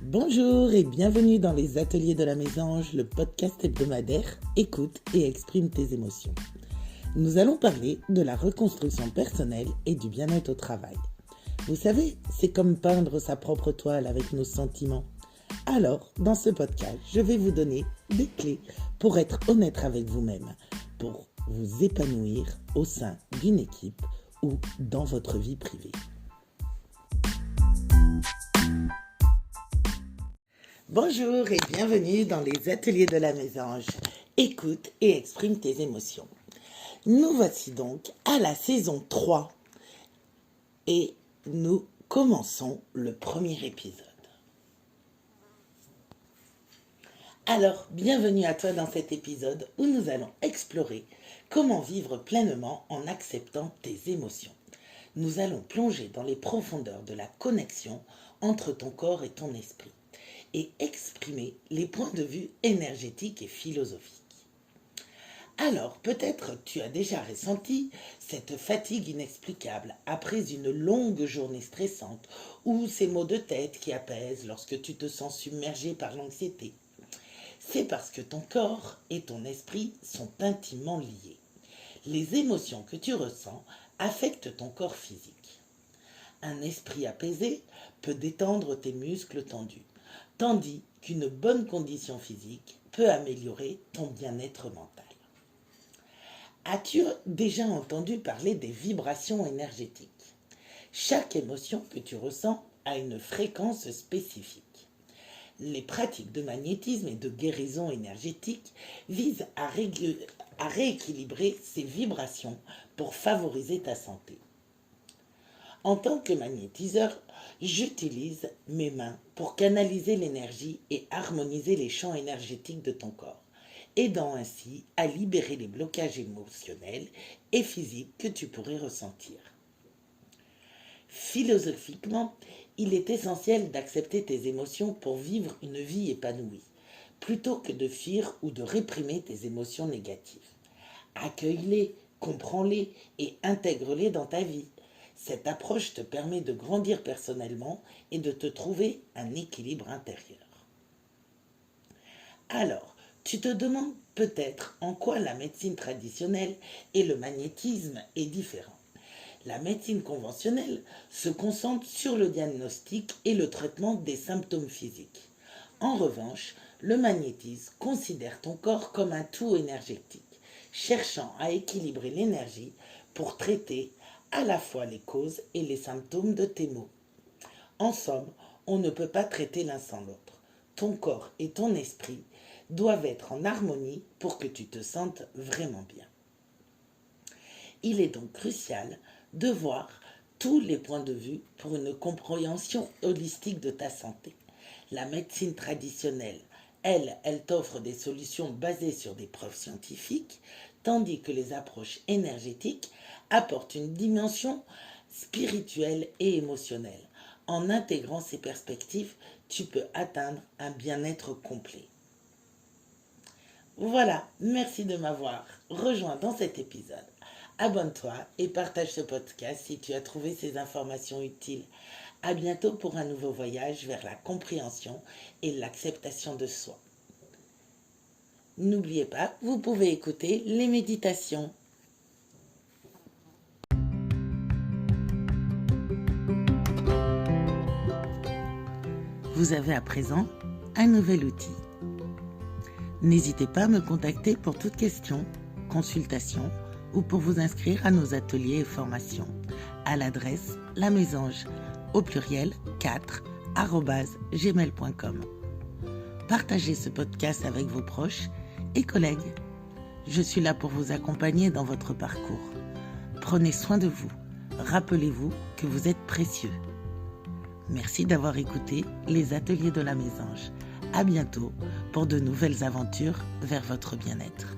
Bonjour et bienvenue dans les Ateliers de la Mésange, le podcast hebdomadaire Écoute et exprime tes émotions. Nous allons parler de la reconstruction personnelle et du bien-être au travail. Vous savez, c'est comme peindre sa propre toile avec nos sentiments. Alors, dans ce podcast, je vais vous donner des clés pour être honnête avec vous-même, pour vous épanouir au sein d'une équipe ou dans votre vie privée. Bonjour et bienvenue dans les Ateliers de la Mésange. Écoute et exprime tes émotions. Nous voici donc à la saison 3 et nous commençons le premier épisode. Alors, bienvenue à toi dans cet épisode où nous allons explorer comment vivre pleinement en acceptant tes émotions. Nous allons plonger dans les profondeurs de la connexion entre ton corps et ton esprit et exprimer les points de vue énergétiques et philosophiques. Alors, peut-être tu as déjà ressenti cette fatigue inexplicable après une longue journée stressante ou ces maux de tête qui apaisent lorsque tu te sens submergé par l'anxiété. C'est parce que ton corps et ton esprit sont intimement liés. Les émotions que tu ressens affectent ton corps physique. Un esprit apaisé peut détendre tes muscles tendus, tandis qu'une bonne condition physique peut améliorer ton bien-être mental. As-tu déjà entendu parler des vibrations énergétiques ? Chaque émotion que tu ressens a une fréquence spécifique. Les pratiques de magnétisme et de guérison énergétique visent à rééquilibrer ces vibrations pour favoriser ta santé. En tant que magnétiseur, j'utilise mes mains pour canaliser l'énergie et harmoniser les champs énergétiques de ton corps, aidant ainsi à libérer les blocages émotionnels et physiques que tu pourrais ressentir. Philosophiquement, il est essentiel d'accepter tes émotions pour vivre une vie épanouie, plutôt que de fuir ou de réprimer tes émotions négatives. Accueille-les, comprends-les et intègre-les dans ta vie. Cette approche te permet de grandir personnellement et de te trouver un équilibre intérieur. Alors, tu te demandes peut-être en quoi la médecine traditionnelle et le magnétisme est différent. La médecine conventionnelle se concentre sur le diagnostic et le traitement des symptômes physiques. En revanche, le magnétisme considère ton corps comme un tout énergétique, cherchant à équilibrer l'énergie pour traiter à la fois les causes et les symptômes de tes maux. En somme, on ne peut pas traiter l'un sans l'autre. Ton corps et ton esprit doivent être en harmonie pour que tu te sentes vraiment bien. Il est donc crucial de voir tous les points de vue pour une compréhension holistique de ta santé. La médecine traditionnelle, elle t'offre des solutions basées sur des preuves scientifiques, tandis que les approches énergétiques apportent une dimension spirituelle et émotionnelle. En intégrant ces perspectives, tu peux atteindre un bien-être complet. Voilà, merci de m'avoir rejoint dans cet épisode. Abonne-toi et partage ce podcast si tu as trouvé ces informations utiles. À bientôt pour un nouveau voyage vers la compréhension et l'acceptation de soi. N'oubliez pas, vous pouvez écouter les méditations. Vous avez à présent un nouvel outil. N'hésitez pas à me contacter pour toute question, consultation ou pour vous inscrire à nos ateliers et formations à l'adresse lamésange4@gmail.com. Partagez ce podcast avec vos proches et collègues. Je suis là pour vous accompagner dans votre parcours. Prenez soin de vous. Rappelez-vous que vous êtes précieux. Merci d'avoir écouté les Ateliers de la Mésange. À bientôt pour de nouvelles aventures vers votre bien-être.